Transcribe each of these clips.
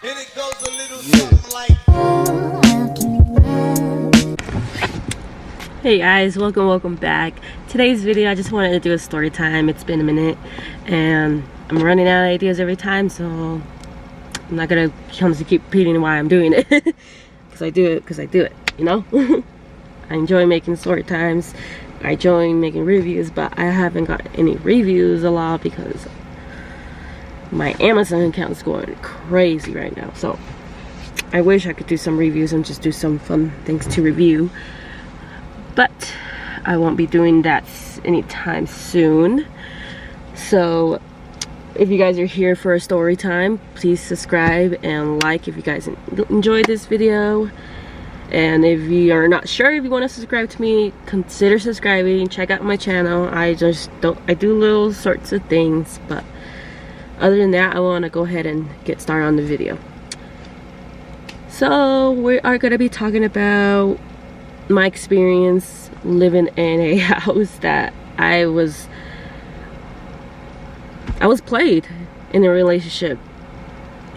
And it goes a little something like. Hey guys, welcome back. Today's video, I just wanted to do a story time. It's been a minute and I'm running out of ideas every time, so I'm not gonna keep repeating why I'm doing it. because I do it, you know. I enjoy making story times, I enjoy making reviews, but I haven't got any reviews a lot because my Amazon account is going crazy right now. So I wish I could do some reviews and just do some fun things to review, but I won't be doing that anytime soon. So if you guys are here for a story time, please subscribe and like if you guys enjoyed this video. And if you are not sure if you want to subscribe to me, consider subscribing. Check out my channel. I do little sorts of things, but other than that, I want to go ahead and get started on the video. So we are going to be talking about my experience living in a house that I was played in a relationship.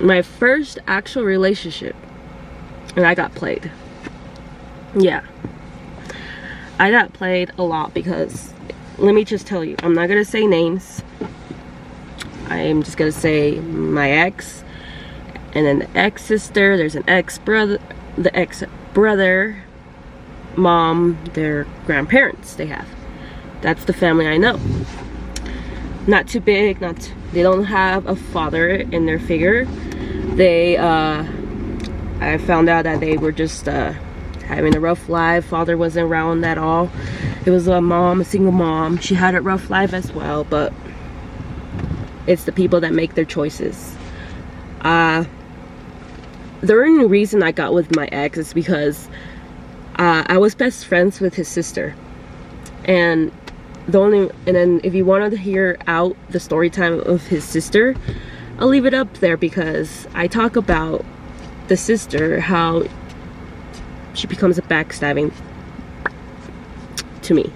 My first actual relationship, and I got played. Yeah, I got played a lot because, let me just tell you, I'm not gonna say names. I am just gonna say my ex, and then the ex-sister, there's an ex-brother, the ex-brother, mom, their grandparents they have. That's the family I know. Not too big, they don't have a father in their figure. They, I found out that they were just having a rough life. Father wasn't around at all. It was a mom, a single mom. She had a rough life as well, but it's the people that make their choices. The only reason I got with my ex is because I was best friends with his sister, and then if you wanted to hear out the story time of his sister, I'll leave it up there because I talk about the sister, how she becomes a backstabbing to me.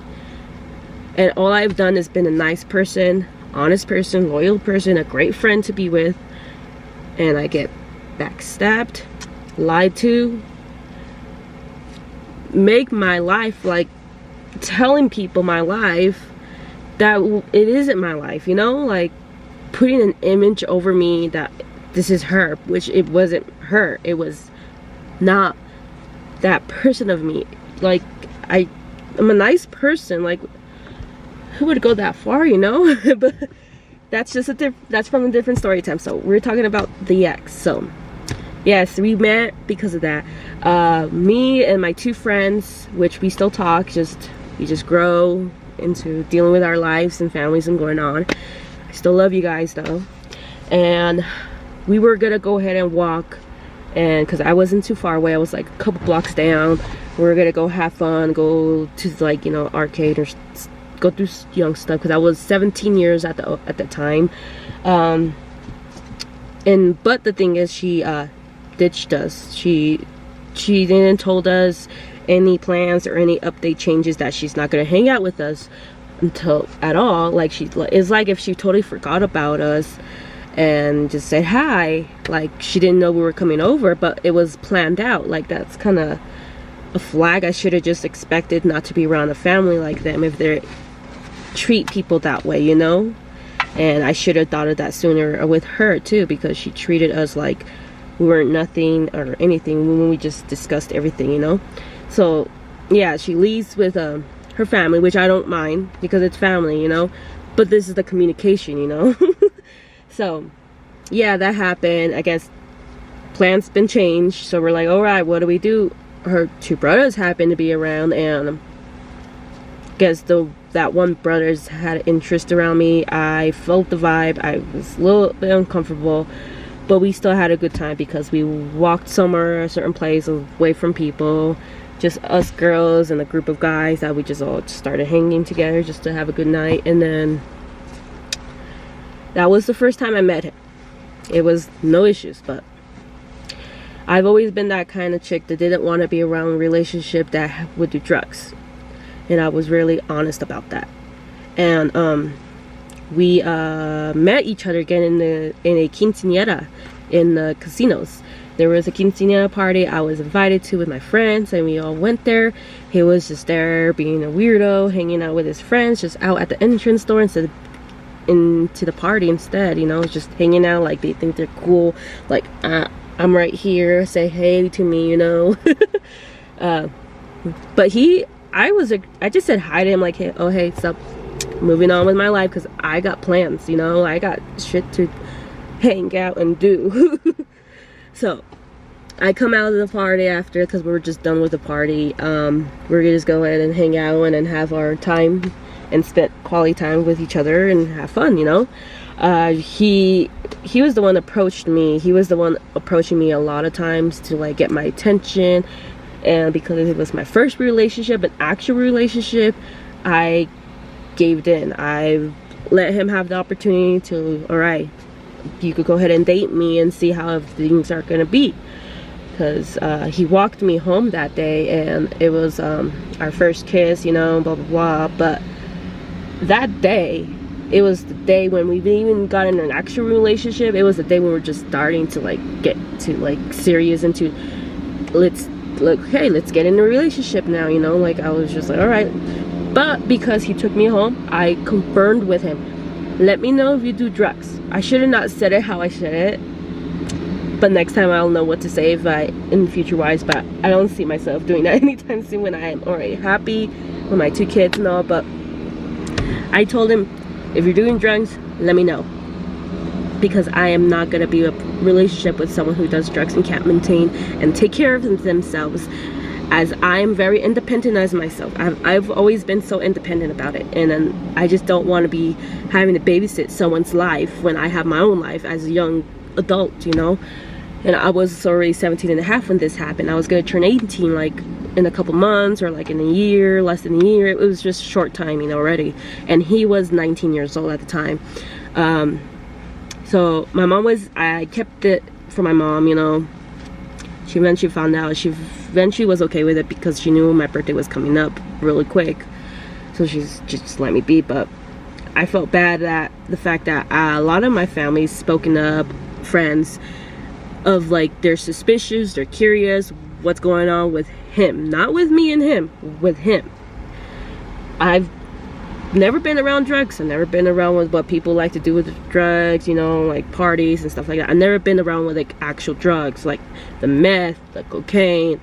And all I've done is been a nice person, honest person, loyal person, a great friend to be with, and I get backstabbed, lied to, make my life, like telling people my life that it isn't my life, you know, like putting an image over me that this is her, which it wasn't her. It was not that person of me. Like I'm a nice person, like who would go that far, you know? But that's just that's from a different story time. So we're talking about the ex. So yes, we met because of that. Me and my two friends, which we still talk, we just grow into dealing with our lives and families and going on. I still love you guys though. And we were gonna go ahead and walk, and because I wasn't too far away, I was like a couple blocks down. We were gonna go have fun, go to, like, you know, arcade or go through young stuff, because I was 17 years at the time. But the thing is, she ditched us. She didn't told us any plans or any update changes that she's not gonna hang out with us until at all. Like, it's like if she totally forgot about us and just said hi, like she didn't know we were coming over, but it was planned out. Like, that's kind of a flag. I should have just expected not to be around a family like them if they treat people that way, you know. And I should have thought of that sooner with her too, because she treated us like we weren't nothing or anything when we just discussed everything, you know. So yeah, she leaves with her family, which I don't mind because it's family, you know, but this is the communication, you know. So yeah, that happened. I guess plans been changed, so we're like, all right, what do we do? Her two brothers happened to be around, and I guess that one brother's had interest around me. I felt the vibe. I was a little bit uncomfortable, but we still had a good time because we walked somewhere, a certain place away from people, just us girls and a group of guys that we just all started hanging together just to have a good night. And then that was the first time I met him. It was no issues, but I've always been that kind of chick that didn't want to be around a relationship that would do drugs, and I was really honest about that. And we met each other again in a quinceañera, in the casinos. There was a quinceañera party I was invited to with my friends, and we all went there. He was just there being a weirdo, hanging out with his friends, just out at the entrance door instead of into the party instead, you know, just hanging out like they think they're cool, like I'm right here, say hey to me, you know. But I just said hi to him, like, hey, oh hey, stop, moving on with my life, because I got plans, you know, I got shit to hang out and do. So I come out of the party after, because we're just done with the party. We're gonna just go ahead and hang out and have our time and spend quality time with each other and have fun, you know. He was the one that approached me. He was the one approaching me a lot of times to like get my attention, and because it was my first relationship, an actual relationship, I gave in. I let him have the opportunity to, all right, you could go ahead and date me and see how things are gonna be. Because he walked me home that day, and it was our first kiss, you know, blah blah blah. But that day, it was the day when we even got in an actual relationship. It was the day when we were just starting to like get to like serious into, let's get in a relationship now, you know. Like I was just like, all right. But because he took me home, I confirmed with him, let me know if you do drugs. I should have not said it how I said it, but next time I'll know what to say if I in future wise. But I don't see myself doing that anytime soon when I am already happy with my 2 kids and all. But I told him, if you're doing drugs, let me know, because I am not gonna be in a relationship with someone who does drugs and can't maintain and take care of themselves, as I'm very independent as myself. I've always been so independent about it, and I just don't want to be having to babysit someone's life when I have my own life as a young adult, you know. And I was already 17 and a half when this happened. I was gonna turn 18 like in a couple months, or like in a year, less than a year. It was just short timing already, and he was 19 years old at the time. So my mom I kept it for my mom, you know. She eventually found out. She eventually was okay with it because she knew my birthday was coming up really quick, so she's just let me be. But I felt bad that the fact that a lot of my family's spoken up, friends, of like they're suspicious, they're curious what's going on with him, not with me and him, with him. I've never been around drugs. I've never been around with what people like to do with drugs, you know, like parties and stuff like that. I've never been around with like actual drugs, like the meth, the cocaine,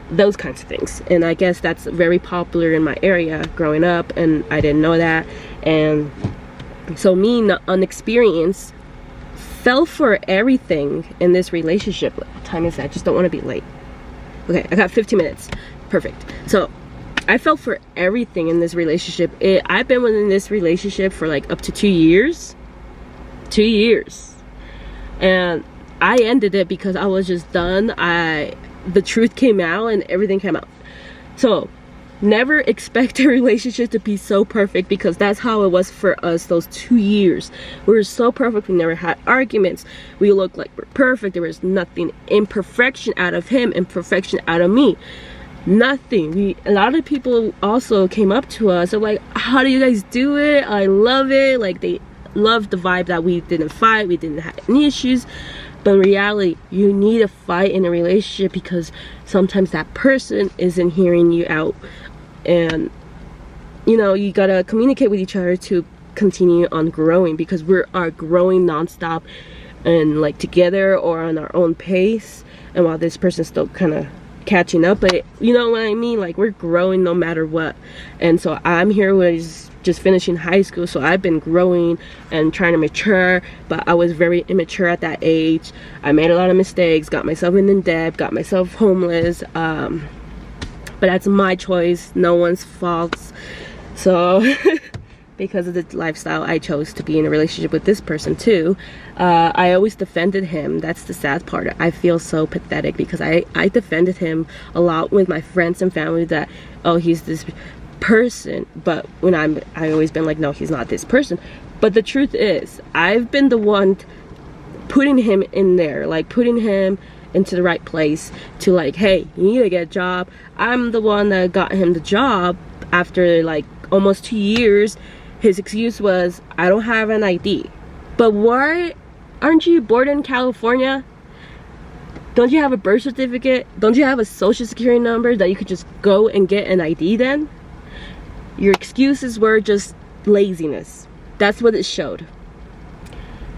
those kinds of things. And I guess that's very popular in my area growing up, and I didn't know that. And so me, unexperienced, fell for everything in this relationship. What time is that? I just don't want to be late. Okay, I got 15 minutes. Perfect. So I fell for everything in this relationship. I've been within this relationship for like up to 2 years. 2 years. And I ended it because I was just done. The truth came out and everything came out. So never expect a relationship to be so perfect, because that's how it was for us those 2 years. We were so perfect. We never had arguments. We looked like we're perfect. There was nothing imperfection out of him, imperfection out of me. Nothing. A lot of people also came up to us. They're like, how do you guys do it? I love it. Like, they loved the vibe that we didn't fight, we didn't have any issues. But in reality, you need a fight in a relationship, because sometimes that person isn't hearing you out. And you know, you gotta communicate with each other to continue on growing, because we are growing nonstop and like together or on our own pace. And while this person's still kind of catching up, but you know what I mean, like we're growing no matter what. And so I'm here with just finishing high school, so I've been growing and trying to mature, but I was very immature at that age. I made a lot of mistakes, got myself in debt, got myself homeless, but that's my choice, no one's fault. So because of the lifestyle I chose to be in a relationship with this person too, I always defended him. That's the sad part. I feel so pathetic because I defended him a lot with my friends and family, that oh, he's this person. But when I always been like, no, he's not this person. But the truth is, I've been the one putting him in there, like putting him into the right place to like, hey, you need to get a job. I'm the one that got him the job after like almost 2 years. His excuse was, I don't have an ID. But why aren't you born in California? Don't you have a birth certificate? Don't you have a social security number that you could just go and get an ID then? Your excuses were just laziness. That's what it showed.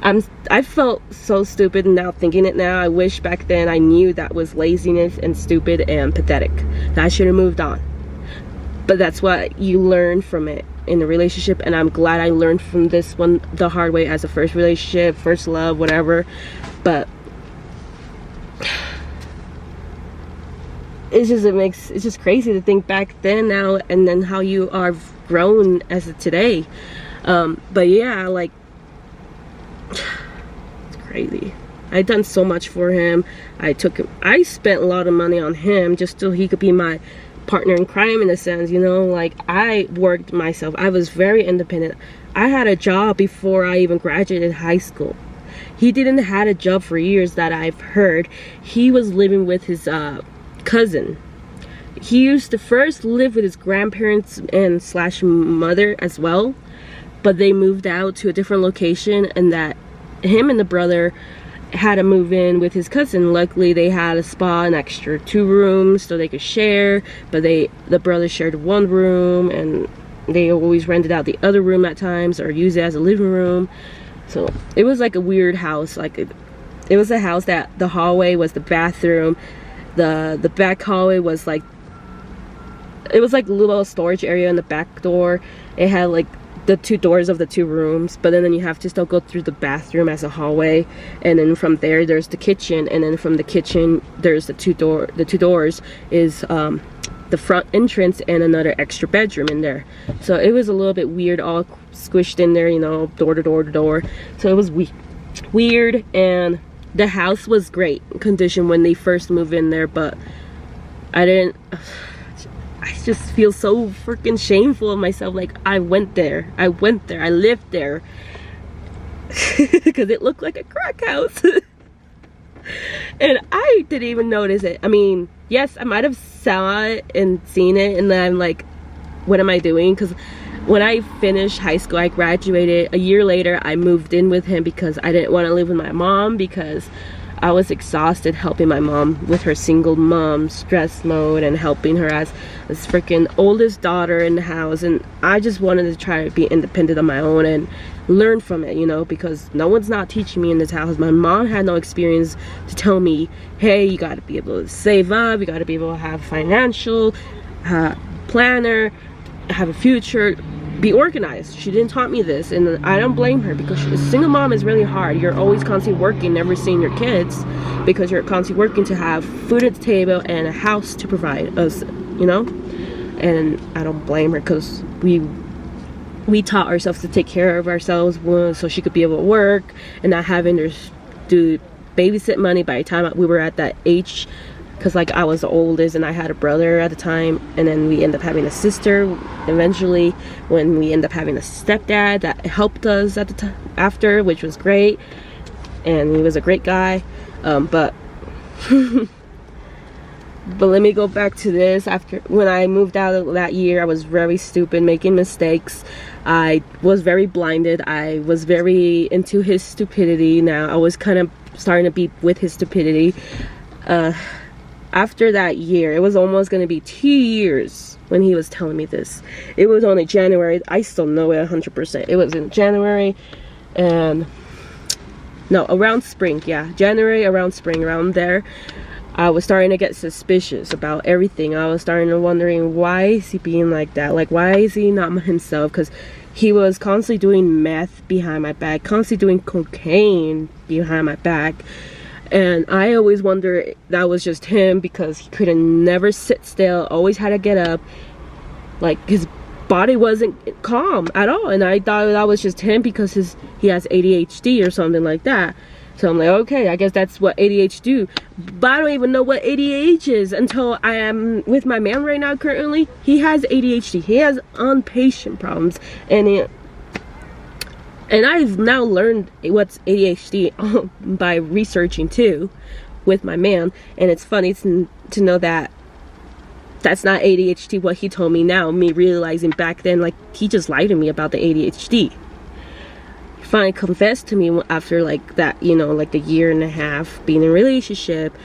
I felt so stupid now thinking it now. I wish back then I knew that was laziness and stupid and pathetic. That I should have moved on. But that's what you learn from it in a relationship, and I'm glad I learned from this one the hard way as a first relationship, first love, whatever. But it's just crazy to think back then now and then how you are grown as of today. But yeah, like, it's crazy. I've done so much for him. I spent a lot of money on him just so he could be my partner in crime, in a sense, you know. Like, I worked myself. I was very independent. I had a job before I even graduated high school. He didn't had a job for years that I've heard. He was living with his cousin. He used to first live with his grandparents and / mother as well, but they moved out to a different location, and that him and the brother had to move in with his cousin. Luckily they had a spot, an extra 2 rooms so they could share, but the brother shared 1 room, and they always rented out the other room at times or used it as a living room. So it was like a weird house. Like it was a house that the hallway was the bathroom, the back hallway was like, it was like a little storage area in the back door. It had like the 2 doors of the 2 rooms, but then you have to still go through the bathroom as a hallway, and then from there there's the kitchen, and then from the kitchen there's the 2 doors is the front entrance and another extra bedroom in there. So it was a little bit weird, all squished in there, you know, door to door to door. So it was weird, and the house was great condition when they first moved in there, but I just feel so freaking shameful of myself. Like, I went there, I lived there because it looked like a crack house. And I didn't even notice it. I mean, yes, I might have saw it and seen it, and then I'm like, what am I doing? Because when I finished high school, I graduated a year later. I moved in with him because I didn't want to live with my mom, because I was exhausted helping my mom with her single mom stress mode and helping her as this freaking oldest daughter in the house. And I just wanted to try to be independent on my own and learn from it, you know, because no one's not teaching me in this house. My mom had no experience to tell me, hey, you got to be able to save up, you got to be able to have financial planner, have a future, be organized. She didn't taught me this, and I don't blame her, because a single mom is really hard. You're always constantly working, never seeing your kids, because you're constantly working to have food at the table and a house to provide us, you know. And I don't blame her, because we taught ourselves to take care of ourselves so she could be able to work and not having to do babysit money by the time we were at that age. Because like I was the oldest and I had a brother at the time, and then we ended up having a sister eventually, when we ended up having a stepdad that helped us at the time after, which was great, and he was a great guy. But let me go back to this. After, when I moved out of that year, I was very stupid, making mistakes. I was very blinded. I was very into his stupidity. Now I was kind of starting to be with his stupidity. After that year, it was almost going to be 2 years when he was telling me this. It was only January. I still know it 100%. It was in January, and no, around spring. Yeah, January, around spring, around there. I was starting to get suspicious about everything. I was starting to wondering, why is he being like that? Like, why is he not himself? Because he was constantly doing meth behind my back, constantly doing cocaine behind my back. And I always wonder that was just him, because he couldn't never sit still, always had to get up. Like, his body wasn't calm at all, and I thought that was just him because he has ADHD or something like that. So I'm like, okay, I guess that's what ADHD do. But I don't even know what ADHD is until I am with my man right now currently. He has ADHD. He has impatient problems, and I've now learned what's ADHD by researching too with my man. And it's funny to know that that's not ADHD, what he told me now, me realizing back then, like, he just lied to me about the ADHD. finally confessed to me after like that, you know, like the year and a half being in a relationship.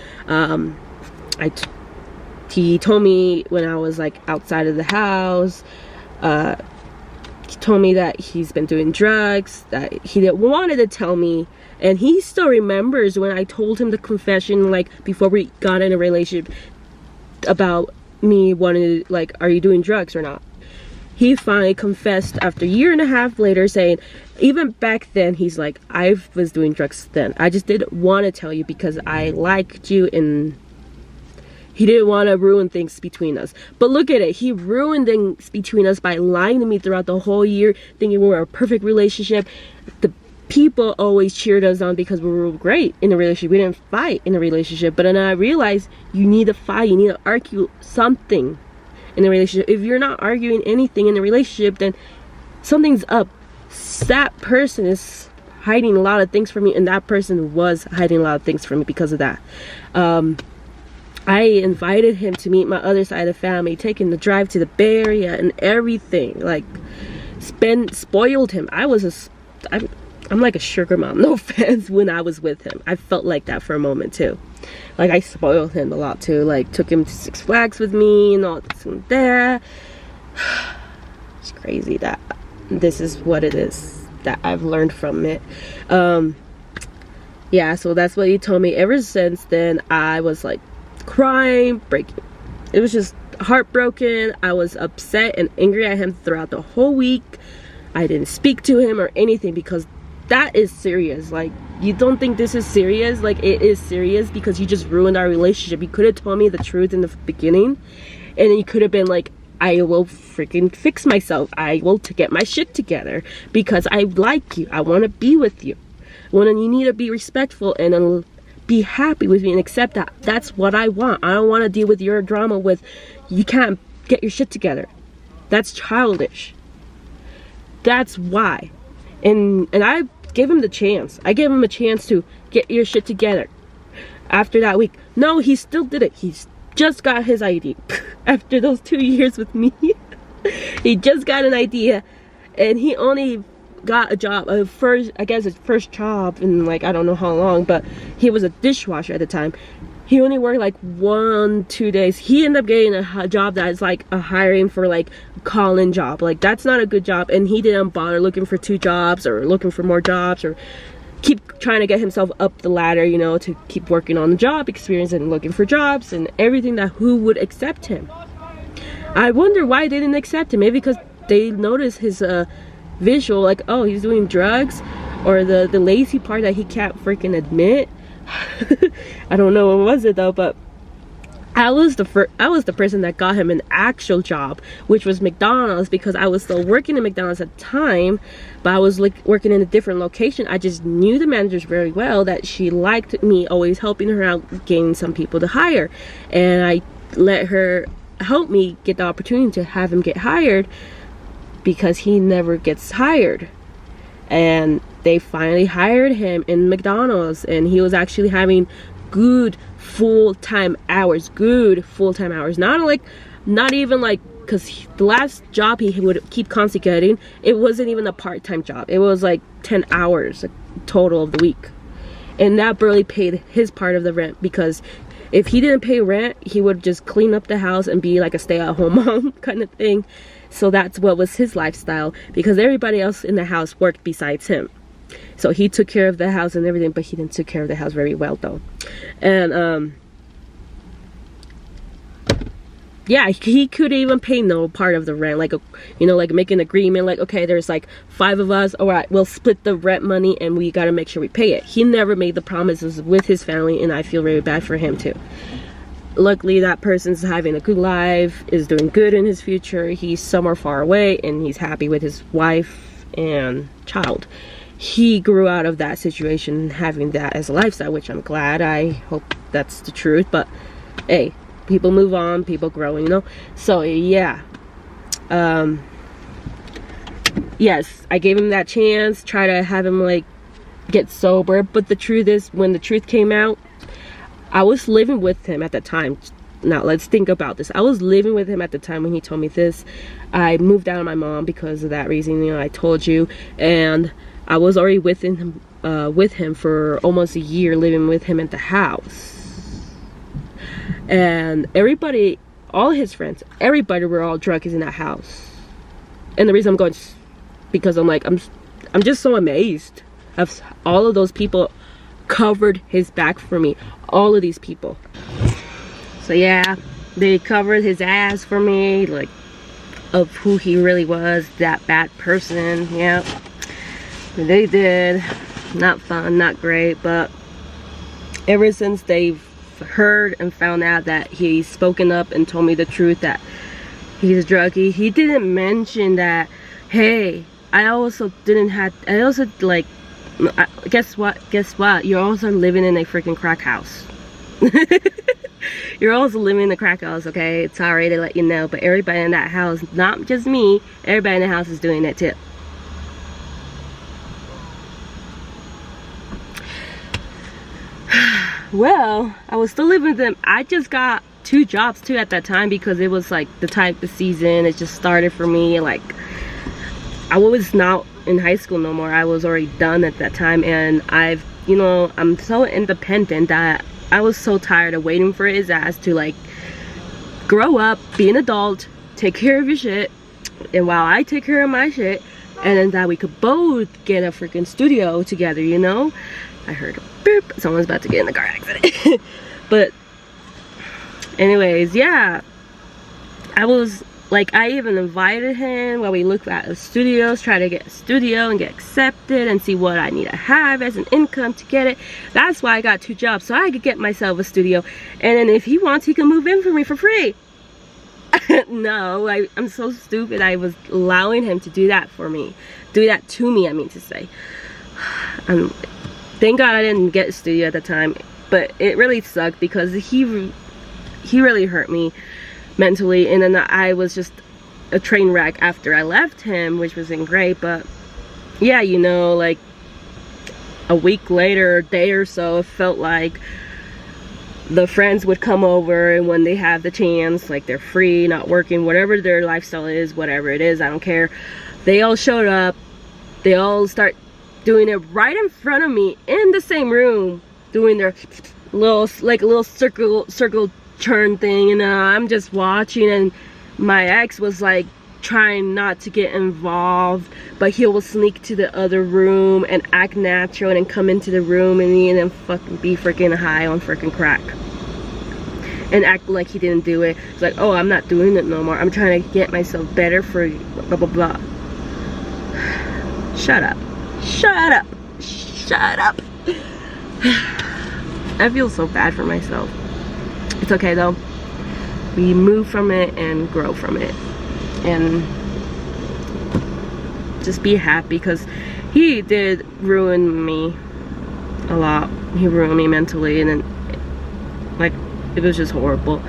He told me when I was like outside of the house, he told me that he's been doing drugs, that he wanted to tell me, and he still remembers when I told him the confession, like before we got in a relationship, about me wanting to, like, are you doing drugs or not? He finally confessed after a year and a half later, saying even back then he's like, I was doing drugs then, I just didn't want to tell you because I liked you, and he didn't want to ruin things between us. But look at it, he ruined things between us by lying to me throughout the whole year, thinking we were a perfect relationship. The people always cheered us on because we were great in a relationship. We didn't fight in a relationship. But then I realized you need to fight, you need to argue something in a relationship. If you're not arguing anything in a relationship, then something's up. That person is hiding a lot of things from me, and that person was hiding a lot of things from me because of that. I invited him to meet my other side of the family, taking the drive to the Bay Area and everything, like spoiled him. I'm like a sugar mom, no offense, when I was with him. I felt like that for a moment too. Like I spoiled him a lot too, like took him to Six Flags with me and all this and that. It's crazy that this is what it is that I've learned from it. Yeah, so that's what he told me. Ever since then, I was like crying, breaking. It was just heartbroken. I was upset and angry at him throughout the whole week. I didn't speak to him or anything because that is serious. Like, you don't think this is serious? Like, it is serious because you just ruined our relationship. You could have told me the truth in the beginning, and you could have been like, I will freaking fix myself. I will get my shit together because I like you. I want to be with you. Well, then you need to be respectful and be happy with me and accept that that's what I want. I don't want to deal with your drama with you can't get your shit together. That's childish. That's why. And I gave him the chance. I gave him a chance to get your shit together. After that week, no, he still did it. He's just got his ID. After those 2 years with me, he just got an idea, and he only got a job, his first job in like I don't know how long, but he was a dishwasher at the time. He only worked like 1-2 days. He ended up getting a job that is like a hiring for like a call-in job. Like, that's not a good job, and he didn't bother looking for 2 jobs or looking for more jobs or keep trying to get himself up the ladder, you know, to keep working on the job experience and looking for jobs and everything, that who would accept him. I wonder why they didn't accept him. Maybe because they noticed his visual, like, oh, he's doing drugs, or the lazy part that he can't freaking admit. I don't know what was it though, but I was the person that got him an actual job, which was McDonald's, because I was still working in McDonald's at the time, but I was like working in a different location. I just knew the managers very well, that she liked me always helping her out, getting some people to hire, and I let her help me get the opportunity to have him get hired, because he never gets hired. And they finally hired him in McDonald's, and he was actually having good full-time hours, not even like, because the last job he would keep constantly getting, it wasn't even a part-time job. It was like 10 hours total of the week, and that barely paid his part of the rent, because if he didn't pay rent, he would just clean up the house and be like a stay-at-home mom kind of thing. So that's what was his lifestyle, because everybody else in the house worked besides him. So he took care of the house and everything, but he didn't take care of the house very well though. And yeah, he could even pay no part of the rent, like like make an agreement, like, okay, there's like 5 of us, all right, we'll split the rent money and we got to make sure we pay it. He never made the promises with his family, and I feel very bad for him too. Luckily, that person's having a good life, is doing good in his future. He's somewhere far away, and he's happy with his wife and child. He grew out of that situation, having that as a lifestyle, which I'm glad. I hope that's the truth. But hey, people move on, people grow, you know. So yeah, yes, I gave him that chance, try to have him like get sober. But the truth is, when the truth came out, I was living with him at the time. Now let's think about this. I was living with him at the time when he told me this. I moved out on my mom because of that reason, I told you, and I was already with him for almost a year, living with him at the house. And everybody, all his friends, everybody were all drunk in that house. And the reason I'm going, because I'm like, I'm just so amazed of all of those people covered his back for me. All of these people. So yeah, they covered his ass for me, like, of who he really was, that bad person. Yeah, they did. Not fun, not great. But ever since they've heard and found out that he's spoken up and told me the truth that he's a druggie, he didn't mention that, hey, I also like, guess what, you're also living in a freaking crack house. You're also living in the crack house, okay? Sorry to let you know, but everybody in that house, not just me, everybody in the house is doing that too. Well, I was still living with them. I just got 2 jobs too at that time, because it was like the type of season, it just started for me. Like, I was not in high school no more. I was already done at that time, and I'm so independent that I was so tired of waiting for his ass to like grow up, be an adult, take care of your shit, and while I take care of my shit, and then that we could both get a freaking studio together, you know? I heard a boop, someone's about to get in a car accident. But anyways, yeah, I was like, I even invited him while we looked at the studios, try to get a studio and get accepted and see what I need to have as an income to get it. That's why I got 2 jobs, so I could get myself a studio, and then if he wants, he can move in for me for free. No, I'm so stupid. I was allowing him to do that for me, do that to me, I mean to say. Thank God I didn't get a studio at the time, but it really sucked because he really hurt me mentally, and then I was just a train wreck after I left him, which wasn't great. But yeah, you know, like a week later, a day or so, it felt like the friends would come over, and when they have the chance, like they're free, not working, whatever their lifestyle is, whatever it is, I don't care, they all showed up. They all start doing it right in front of me in the same room, doing their little, like a little circle churn thing, and I'm just watching, and my ex was like trying not to get involved, but he will sneak to the other room and act natural and then come into the room and then fucking be freaking high on freaking crack and act like he didn't do it. It's like, oh, I'm not doing it no more, I'm trying to get myself better for blah blah blah. Shut up, shut up, shut up. I feel so bad for myself. It's okay though. We move from it and grow from it, and just be happy, because he did ruin me a lot. He ruined me mentally, and then like it was just horrible.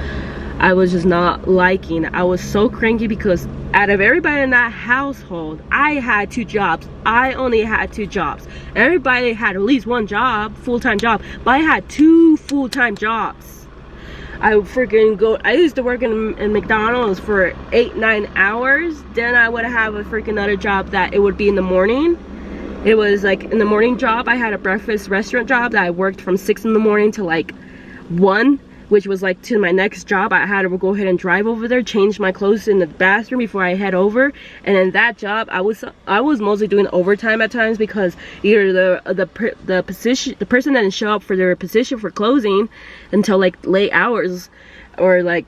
I was just not liking it. I was so cranky because out of everybody in that household, I had 2 jobs. I only had 2 jobs. Everybody had at least 1 job, full-time job, but I had 2 full-time jobs. I used to work in McDonald's for 8-9 hours. Then I would have a freaking other job that it would be in the morning. It was like in the morning job. I had a breakfast restaurant job that I worked from 6 in the morning to like 1, which was like to my next job. I had to go ahead and drive over there, change my clothes in the bathroom before I head over. And in that job, I was mostly doing overtime at times, because either the person didn't show up for their position for closing until like late hours, or like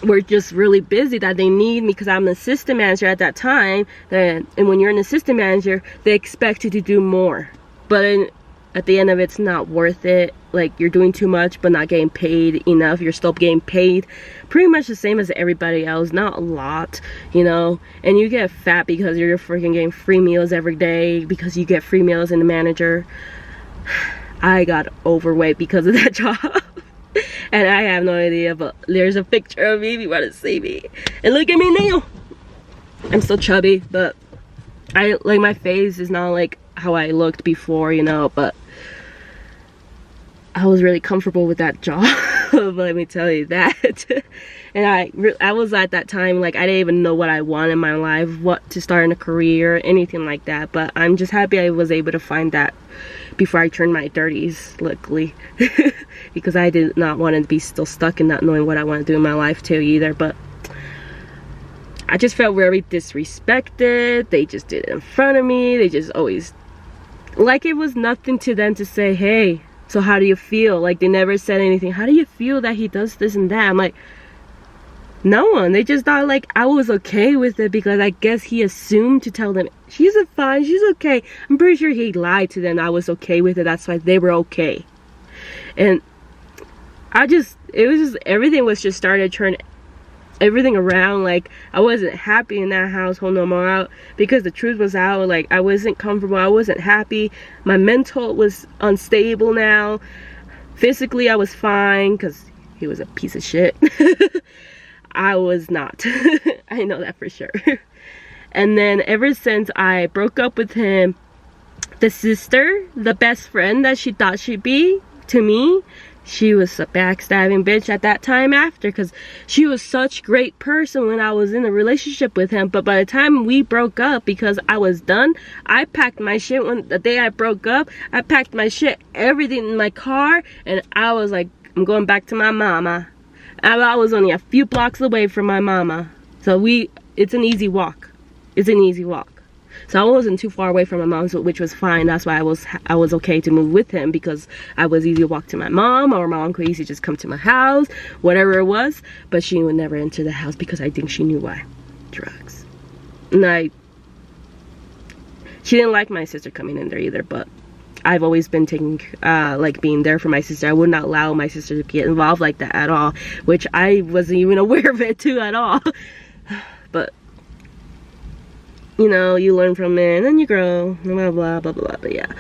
we're just really busy that they need me because I'm an assistant manager at that time. And when you're an assistant manager, they expect you to do more, but at the end of it, it's not worth it. Like, you're doing too much but not getting paid enough. You're still getting paid pretty much the same as everybody else, not a lot, you know. And you get fat because you're freaking getting free meals every day, because you get free meals in the manager. I got overweight because of that job. And I have no idea, but there's a picture of me if you want to see me. And look at me now. I'm still chubby, but like my face is not like how I looked before, you know. But I was really comfortable with that job. let me tell you that. And I was at that time, like, I didn't even know what I wanted in my life, what to start in a career, anything like that. But I'm just happy I was able to find that before I turned my 30s, luckily. Because I did not want to be still stuck in not knowing what I want to do in my life too either. But I just felt very disrespected. They just did it in front of me. They just always, like, it was nothing to them to say, hey, so how do you feel? Like, they never said anything. How do you feel that he does this and that? I'm like, no one. They just thought, like, I was okay with it because I guess he assumed to tell them, she's fine, she's okay. I'm pretty sure he lied to them. I was okay with it. That's why they were okay. And it was just, everything was just starting to turn everything around. Like, I wasn't happy in that household no more, because the truth was out. Like, I wasn't comfortable, I wasn't happy, my mental was unstable now. Physically I was fine because he was a piece of shit. I was not. I know that for sure. And then ever since I broke up with him, the sister, the best friend that she thought she'd be to me, she was a backstabbing bitch at that time after, because she was such a great person when I was in a relationship with him. But by the time we broke up, because I was done, I packed my shit. The day I broke up, I packed my shit, everything in my car, and I was like, I'm going back to my mama. I was only a few blocks away from my mama, so it's an easy walk. It's an easy walk. So I wasn't too far away from my mom, which was fine. That's why I was okay to move with him, because I was easy to walk to my mom, or my mom could easily just come to my house, whatever it was. But she would never enter the house because I think she knew why. Drugs. And she didn't like my sister coming in there either, but I've always been taking, like, being there for my sister. I would not allow my sister to get involved like that at all, which I wasn't even aware of it too at all. But you know, you learn from it and then you grow, blah blah blah blah. But yeah,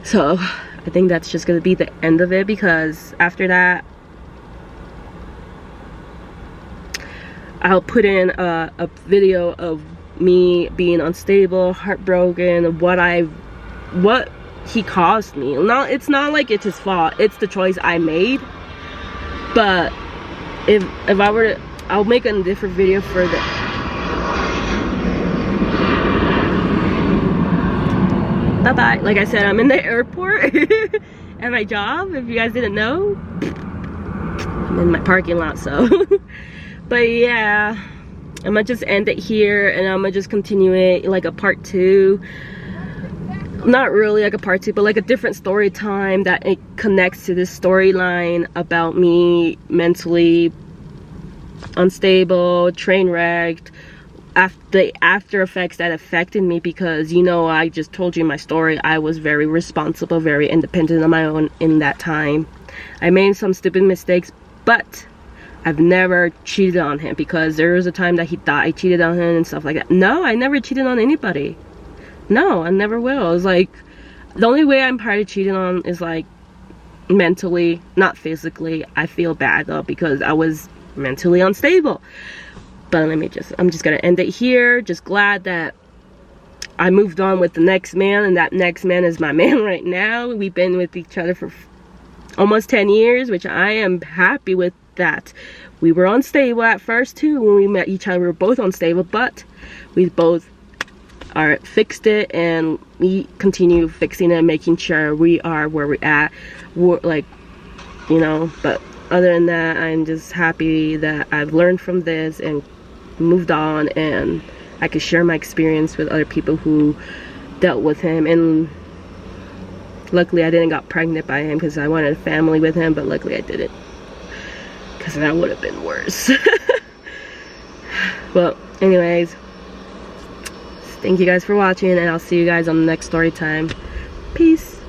so I think that's just gonna be the end of it, because after that I'll put in a video of me being unstable, heartbroken, what he caused me. It's not like it's his fault, it's the choice I made. But if I were to, I'll make a different video for the bye-bye. Like I said, I'm in the airport at my job, if you guys didn't know. I'm in my parking lot, so but yeah, I'm gonna just end it here, and I'm gonna just continue it like a part 2. Not really like a part 2, but like a different story time that it connects to this storyline about me mentally unstable, train wrecked, the after effects that affected me. Because, you know, I just told you my story. I was very responsible, very independent on my own in that time. I made some stupid mistakes, but I've never cheated on him, because there was a time that he thought I cheated on him and stuff like that. No, I never cheated on anybody. No, I never will. It's like, the only way I'm probably cheating on is like mentally, not physically. I feel bad though, because I was mentally unstable. But I'm just gonna end it here. Just glad that I moved on with the next man, and that next man is my man right now. We've been with each other for almost 10 years, which I am happy with that. We were unstable at first too when we met each other. We were both unstable, but we both are fixed it, and we continue fixing it, making sure we are where we're at. Like, you know, but other than that, I'm just happy that I've learned from this and moved on, and I could share my experience with other people who dealt with him. And luckily I didn't get pregnant by him, because I wanted a family with him, but luckily I didn't, because that would have been worse. Well, anyways, thank you guys for watching, and I'll see you guys on the next story time. Peace.